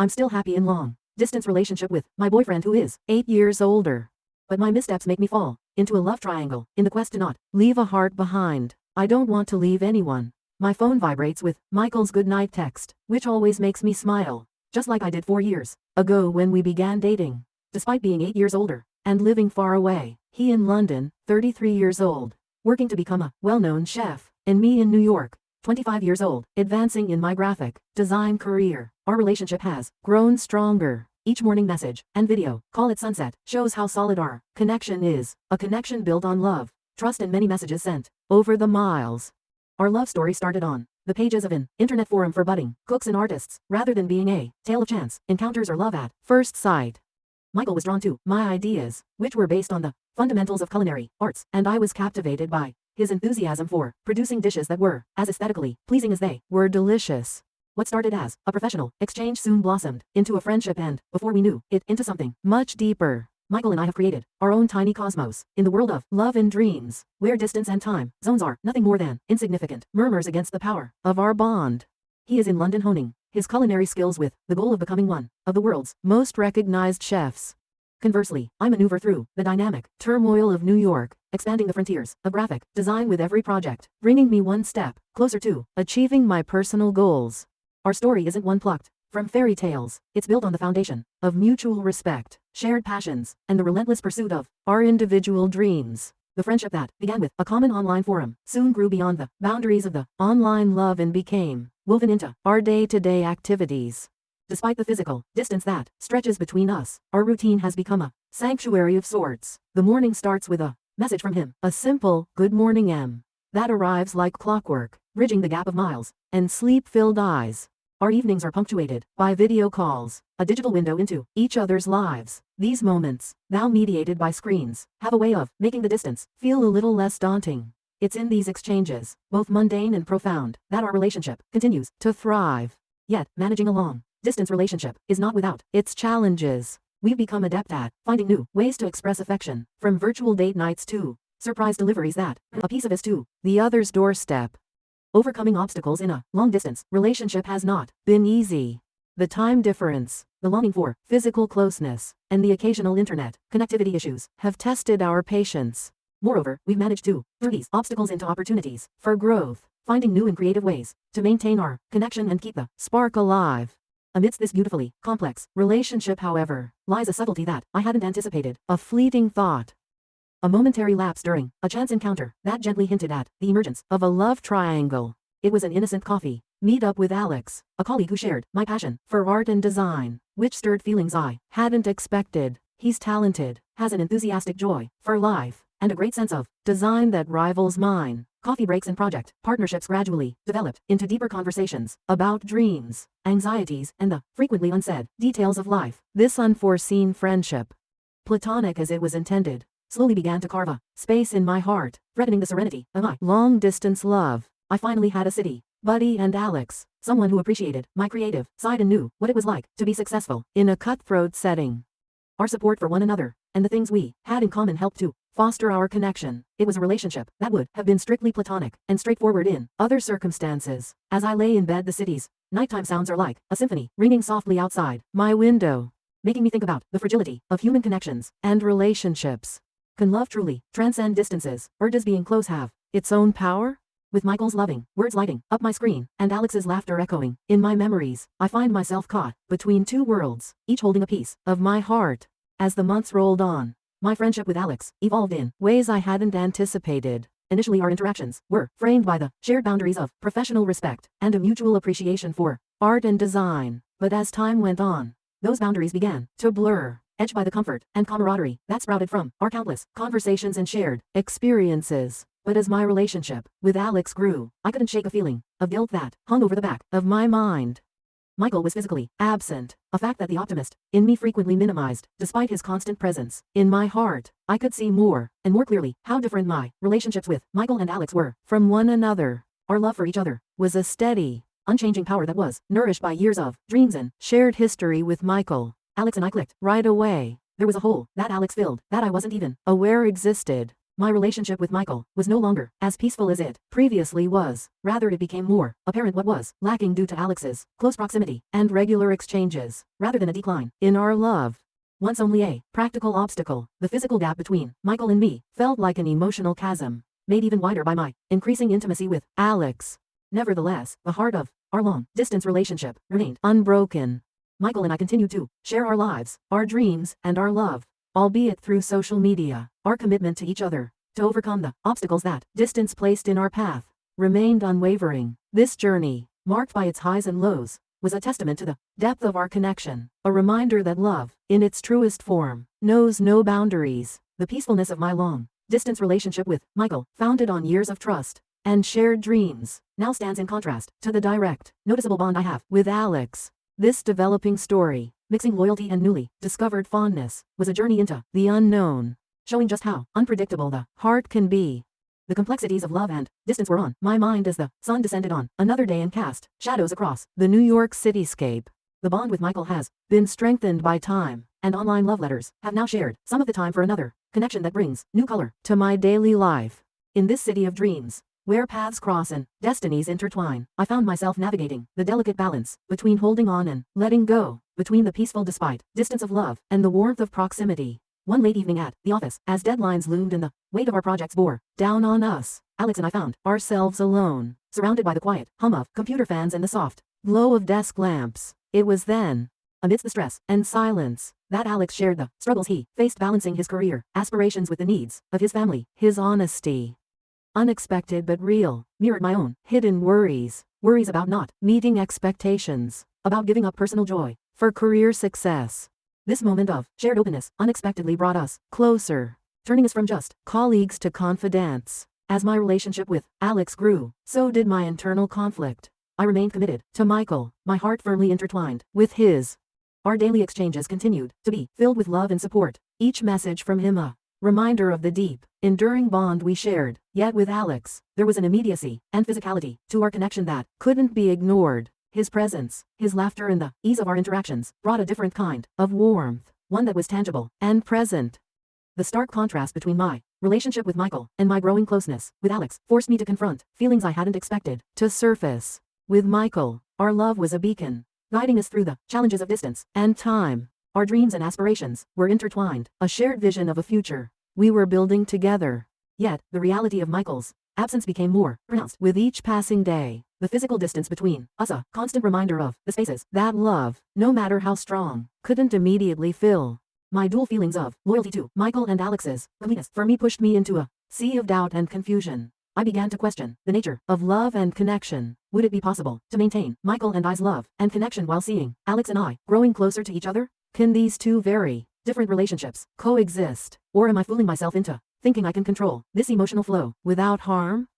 I'm still happy in long-distance relationship with my boyfriend who is 8 years older. But my missteps make me fall into a love triangle in the quest to not leave a heart behind. I don't want to leave anyone. My phone vibrates with Michael's goodnight text, which always makes me smile, just like I did 4 years ago when we began dating. Despite being 8 years older and living far away, he in London, 33 years old, working to become a well-known chef, and me in New York, 25 years old, advancing in my graphic design career. Our relationship has grown stronger. Each morning message and video call at sunset shows how solid our connection is, a connection built on love, trust and many messages sent over the miles. Our love story started on the pages of an internet forum for budding cooks and artists, rather than being a tale of chance encounters or love at first sight. Michael was drawn to my ideas, which were based on the fundamentals of culinary arts, and I was captivated by his enthusiasm for producing dishes that were as aesthetically pleasing as they were delicious. What started as a professional exchange soon blossomed into a friendship and, before we knew it, into something much deeper. Michael and I have created our own tiny cosmos in the world of love and dreams, where distance and time zones are nothing more than insignificant murmurs against the power of our bond. He is in London honing his culinary skills with the goal of becoming one of the world's most recognized chefs. Conversely, I maneuver through the dynamic turmoil of New York, expanding the frontiers of graphic design with every project, bringing me one step closer to achieving my personal goals. Our story isn't one plucked from fairy tales. It's built on the foundation of mutual respect, shared passions, and the relentless pursuit of our individual dreams. The friendship that began with a common online forum soon grew beyond the boundaries of the online love and became woven into our day-to-day activities. Despite the physical distance that stretches between us, our routine has become a sanctuary of sorts. The morning starts with a message from him, a simple "Good morning, Em," that arrives like clockwork, bridging the gap of miles and sleep-filled eyes. Our evenings are punctuated by video calls, a digital window into each other's lives. These moments, now mediated by screens, have a way of making the distance feel a little less daunting. It's in these exchanges, both mundane and profound, that our relationship continues to thrive. Yet, managing a long-distance relationship is not without its challenges. We've become adept at finding new ways to express affection, from virtual date nights to surprise deliveries that a piece of us to the other's doorstep. Overcoming obstacles in a long-distance relationship has not been easy. The time difference, the longing for physical closeness, and the occasional internet connectivity issues have tested our patience. Moreover, we've managed to turn these obstacles into opportunities for growth, finding new and creative ways to maintain our connection and keep the spark alive. Amidst this beautifully complex relationship, however, lies a subtlety that I hadn't anticipated, a fleeting thought. A momentary lapse during a chance encounter that gently hinted at the emergence of a love triangle. It was an innocent coffee meet-up with Alex, a colleague who shared my passion for art and design, which stirred feelings I hadn't expected. He's talented, has an enthusiastic joy for life, and a great sense of design that rivals mine. Coffee breaks and project partnerships gradually developed into deeper conversations about dreams, anxieties, and the frequently unsaid details of life. This unforeseen friendship, platonic as it was intended, slowly began to carve a space in my heart, threatening the serenity of my long-distance love. I finally had a city buddy and Alex, someone who appreciated my creative side and knew what it was like to be successful in a cutthroat setting. Our support for one another, and the things we had in common helped to foster our connection. It was a relationship that would have been strictly platonic and straightforward in other circumstances. As I lay in bed, the city's nighttime sounds are like a symphony ringing softly outside my window, making me think about the fragility of human connections and relationships. Can love truly transcend distances, or does being close have its own power? With Michael's loving words lighting up my screen, and Alex's laughter echoing in my memories, I find myself caught between two worlds, each holding a piece of my heart. As the months rolled on, my friendship with Alex evolved in ways I hadn't anticipated. Initially, our interactions were framed by the shared boundaries of professional respect and a mutual appreciation for art and design. But as time went on, those boundaries began to blur, edged by the comfort and camaraderie that sprouted from our countless conversations and shared experiences. But as my relationship with Alex grew, I couldn't shake a feeling of guilt that hung over the back of my mind. Michael was physically absent, a fact that the optimist in me frequently minimized. Despite his constant presence in my heart, I could see more and more clearly how different my relationships with Michael and Alex were from one another. Our love for each other was a steady, unchanging power that was nourished by years of dreams and shared history with Michael. Alex and I clicked right away. There was a hole that Alex filled that I wasn't even aware existed. my relationship with Michael was no longer as peaceful as it previously was. Rather, it became more apparent what was lacking due to Alex's close proximity and regular exchanges, rather than a decline in our love. Once only a practical obstacle, the physical gap between Michael and me felt like an emotional chasm, made even wider by my increasing intimacy with Alex. Nevertheless, the heart of our long-distance relationship remained unbroken. Michael and I continued to share our lives, our dreams, and our love, albeit through social media. Our commitment to each other, to overcome the obstacles that distance placed in our path, remained unwavering. This journey, marked by its highs and lows, was a testament to the depth of our connection, a reminder that love, in its truest form, knows no boundaries. The peacefulness of my long-distance relationship with Michael, founded on years of trust and shared dreams, now stands in contrast to the direct, noticeable bond I have with Alex. This developing story, mixing loyalty and newly discovered fondness, was a journey into the unknown, showing just how unpredictable the heart can be. The complexities of love and distance were on my mind as the sun descended on another day and cast shadows across the New York cityscape. The bond with Michael has been strengthened by time, and online love letters have now shared some of the time for another connection that brings new color to my daily life. In this city of dreams, where paths cross and destinies intertwine, I found myself navigating the delicate balance between holding on and letting go, between the peaceful despite distance of love and the warmth of proximity. One late evening at the office, as deadlines loomed and the weight of our projects bore down on us, Alex and I found ourselves alone, surrounded by the quiet hum of computer fans and the soft glow of desk lamps. It was then, amidst the stress and silence, that Alex shared the struggles he faced balancing his career aspirations with the needs of his family. His honesty, unexpected but real, mirrored my own hidden worries about not meeting expectations, about giving up personal joy for career success. This moment of shared openness unexpectedly brought us closer, turning us from just colleagues to confidants. As my relationship with Alex grew, so did my internal conflict. I remained committed to Michael, my heart firmly intertwined with his. Our daily exchanges continued to be filled with love and support, each message from him a reminder of the deep, enduring bond we shared. Yet with Alex, there was an immediacy and physicality to our connection that couldn't be ignored. His presence, his laughter, and the ease of our interactions brought a different kind of warmth, one that was tangible and present. The stark contrast between my relationship with Michael and my growing closeness with Alex forced me to confront feelings I hadn't expected to surface. With Michael, our love was a beacon, guiding us through the challenges of distance and time. Our dreams and aspirations were intertwined, a shared vision of a future we were building together. Yet, the reality of Michael's absence became more pronounced with each passing day. The physical distance between us, a constant reminder of the spaces that love, no matter how strong, couldn't immediately fill. My dual feelings of loyalty to Michael and Alex's completeness for me pushed me into a sea of doubt and confusion. I began to question the nature of love and connection. Would it be possible to maintain Michael and I's love and connection while seeing Alex and I growing closer to each other? Can these two very different relationships coexist? Or am I fooling myself into thinking I can control this emotional flow without harm?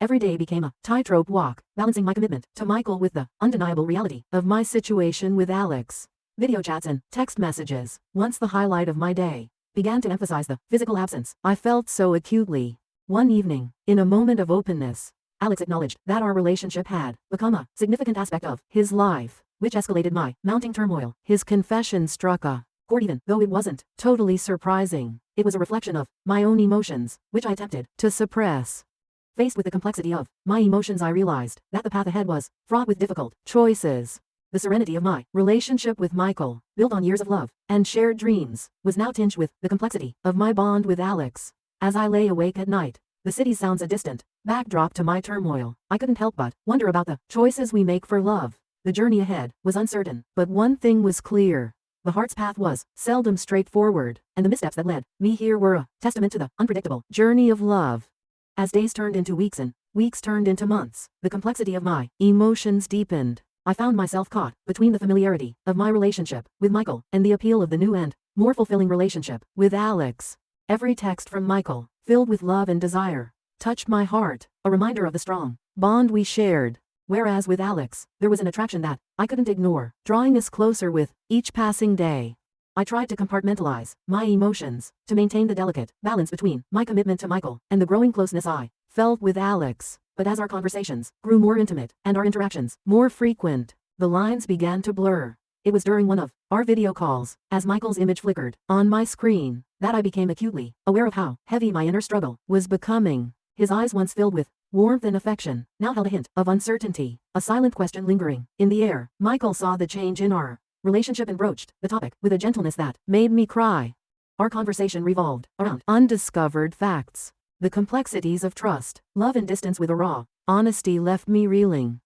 Every day became a tightrope walk, balancing my commitment to Michael with the undeniable reality of my situation with Alex. Video chats and text messages, once the highlight of my day, began to emphasize the physical absence I felt so acutely. One evening, in a moment of openness, Alex acknowledged that our relationship had become a significant aspect of his life, which escalated my mounting turmoil. His confession struck a chord even though it wasn't totally surprising. It was a reflection of my own emotions, which I attempted to suppress. Faced with the complexity of my emotions, I realized that the path ahead was fraught with difficult choices. The serenity of my relationship with Michael, built on years of love and shared dreams, was now tinged with the complexity of my bond with Alex. As I lay awake at night, the city sounds a distant backdrop to my turmoil. I couldn't help but wonder about the choices we make for love. The journey ahead was uncertain, but one thing was clear. The heart's path was seldom straightforward, and the missteps that led me here were a testament to the unpredictable journey of love. As days turned into weeks and weeks turned into months, the complexity of my emotions deepened. I found myself caught between the familiarity of my relationship with Michael and the appeal of the new and more fulfilling relationship with Alex. Every text from Michael, filled with love and desire, touched my heart, a reminder of the strong bond we shared. Whereas with Alex, there was an attraction that I couldn't ignore, drawing us closer with each passing day. I tried to compartmentalize my emotions, to maintain the delicate balance between my commitment to Michael and the growing closeness I felt with Alex. But as our conversations grew more intimate and our interactions more frequent, the lines began to blur. It was during one of our video calls, as Michael's image flickered on my screen, that I became acutely aware of how heavy my inner struggle was becoming. His eyes, once filled with warmth and affection, now held a hint of uncertainty, a silent question lingering in the air. Michael saw the change in our relationship and broached the topic with a gentleness that made me cry. Our conversation revolved around undiscovered facts, the complexities of trust, love and distance with a raw honesty left me reeling.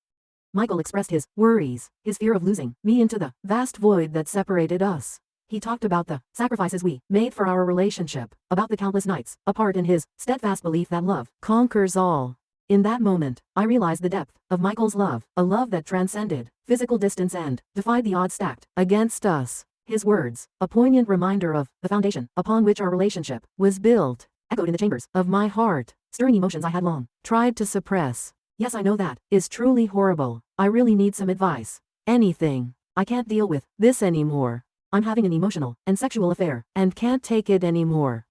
Michael expressed his worries, his fear of losing me into the vast void that separated us. He talked about the sacrifices we made for our relationship, about the countless nights apart and his steadfast belief that love conquers all. In that moment, I realized the depth of Michael's love, a love that transcended physical distance and defied the odds stacked against us. His words, a poignant reminder of the foundation upon which our relationship was built, echoed in the chambers of my heart, stirring emotions I had long tried to suppress. Yes, I know that is truly horrible. I really need some advice. Anything. I can't deal with this anymore. I'm having an emotional and sexual affair and can't take it anymore.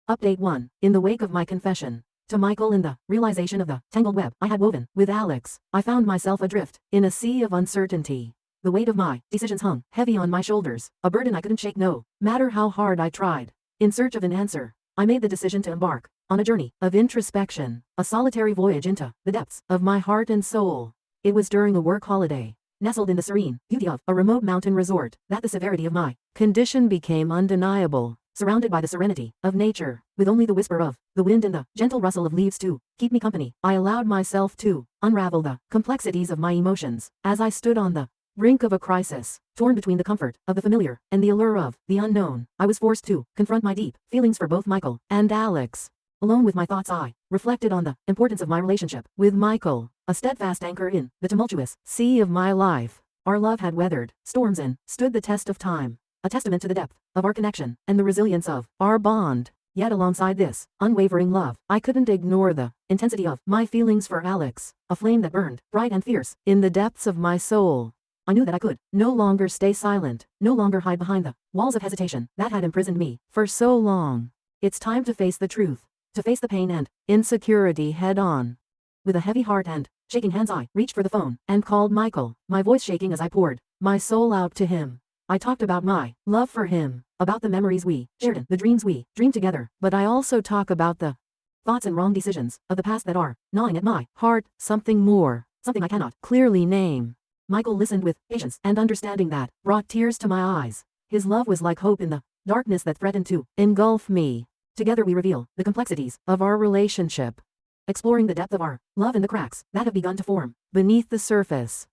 Update 1. In the wake of my confession to Michael and the realization of the tangled web I had woven with Alex, I found myself adrift in a sea of uncertainty. The weight of my decisions hung heavy on my shoulders, a burden I couldn't shake no matter how hard I tried. In search of an answer, I made the decision to embark on a journey of introspection, a solitary voyage into the depths of my heart and soul. It was during a work holiday, nestled in the serene beauty of a remote mountain resort, that the severity of my condition became undeniable. Surrounded by the serenity of nature, with only the whisper of the wind and the gentle rustle of leaves to keep me company, I allowed myself to unravel the complexities of my emotions. As I stood on the brink of a crisis, torn between the comfort of the familiar and the allure of the unknown, I was forced to confront my deep feelings for both Michael and Alex. Alone with my thoughts, I reflected on the importance of my relationship with Michael, a steadfast anchor in the tumultuous sea of my life. Our love had weathered storms and stood the test of time, a testament to the depth of our connection and the resilience of our bond. Yet alongside this unwavering love, I couldn't ignore the intensity of my feelings for Alex, a flame that burned bright and fierce in the depths of my soul. I knew that I could no longer stay silent, no longer hide behind the walls of hesitation that had imprisoned me for so long. It's time to face the truth, to face the pain and insecurity head on. With a heavy heart and shaking hands, I reached for the phone and called Michael, my voice shaking as I poured my soul out to him. I talked about my love for him, about the memories we shared and the dreams we dreamed together, but I also talk about the thoughts and wrong decisions of the past that are gnawing at my heart, something more, something I cannot clearly name. Michael listened with patience and understanding that brought tears to my eyes. His love was like hope in the darkness that threatened to engulf me. Together we reveal the complexities of our relationship, exploring the depth of our love and the cracks that have begun to form beneath the surface.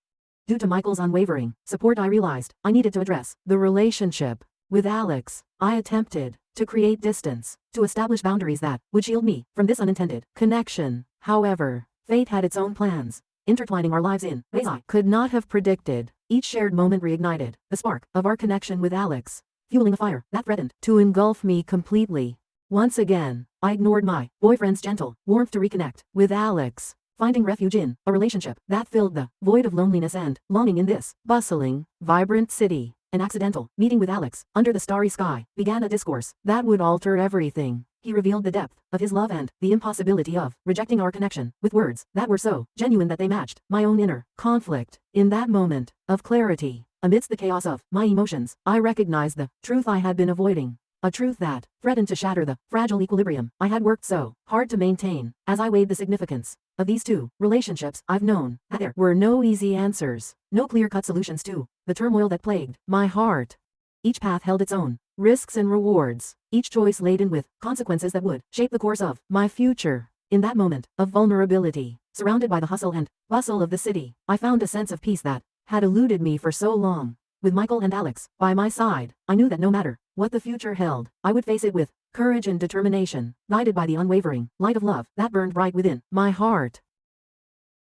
Due to Michael's unwavering support, I realized I needed to address the relationship with Alex. I attempted to create distance, to establish boundaries that would shield me from this unintended connection. However, fate had its own plans, intertwining our lives in ways I could not have predicted. Each shared moment reignited the spark of our connection with Alex, fueling a fire that threatened to engulf me completely. Once again, I ignored my boyfriend's gentle warmth to reconnect with Alex, finding refuge in a relationship that filled the void of loneliness and longing in this bustling, vibrant city. An accidental meeting with Alex under the starry sky began a discourse that would alter everything. He revealed the depth of his love and the impossibility of rejecting our connection with words that were so genuine that they matched my own inner conflict. In that moment of clarity, amidst the chaos of my emotions, I recognized the truth I had been avoiding. A truth that threatened to shatter the fragile equilibrium I had worked so hard to maintain. As I weighed the significance of these two relationships, I've known that there were no easy answers, no clear-cut solutions to the turmoil that plagued my heart. Each path held its own risks and rewards, each choice laden with consequences that would shape the course of my future. In that moment of vulnerability, surrounded by the hustle and bustle of the city, I found a sense of peace that had eluded me for so long. With Michael and Alex by my side, I knew that no matter what the future held, I would face it with courage and determination, guided by the unwavering light of love that burned bright within my heart.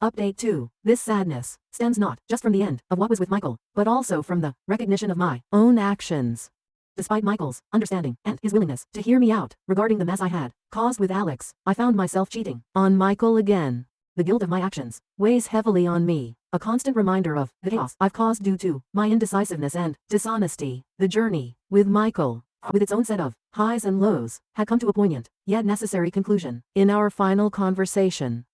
Update 2. This sadness stems not just from the end of what was with Michael, but also from the recognition of my own actions. Despite Michael's understanding and his willingness to hear me out regarding the mess I had caused with Alex, I found myself cheating on Michael again. The guilt of my actions weighs heavily on me, a constant reminder of the chaos I've caused due to my indecisiveness and dishonesty. The journey with Michael, with its own set of highs and lows, had come to a poignant, yet necessary conclusion. In our final conversation,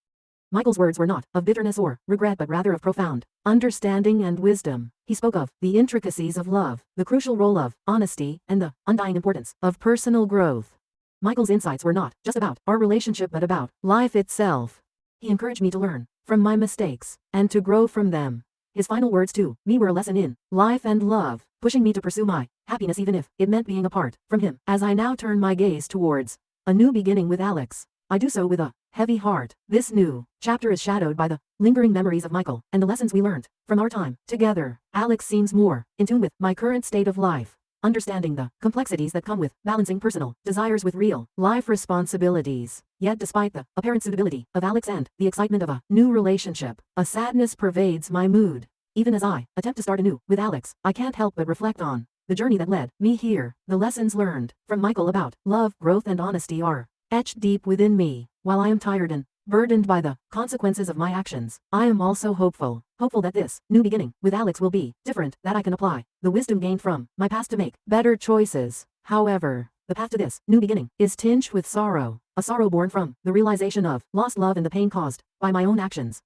Michael's words were not of bitterness or regret but rather of profound understanding and wisdom. He spoke of the intricacies of love, the crucial role of honesty, and the undying importance of personal growth. Michael's insights were not just about our relationship but about life itself. He encouraged me to learn from my mistakes and to grow from them. His final words to me were a lesson in life and love, pushing me to pursue my happiness even if it meant being apart from him. As I now turn my gaze towards a new beginning with Alex, I do so with a heavy heart. This new chapter is shadowed by the lingering memories of Michael and the lessons we learned from our time together. Alex seems more in tune with my current state of life, understanding the complexities that come with balancing personal desires with real life responsibilities. Yet despite the apparent suitability of Alex and the excitement of a new relationship, a sadness pervades my mood. Even as I attempt to start anew with Alex, I can't help but reflect on the journey that led me here. The lessons learned from Michael about love, growth, and honesty are etched deep within me. While I am tired and burdened by the consequences of my actions, I am also hopeful that this new beginning with Alex will be different, that I can apply the wisdom gained from my past to make better choices. However, the path to this new beginning is tinged with sorrow, a sorrow born from the realization of lost love and the pain caused by my own actions.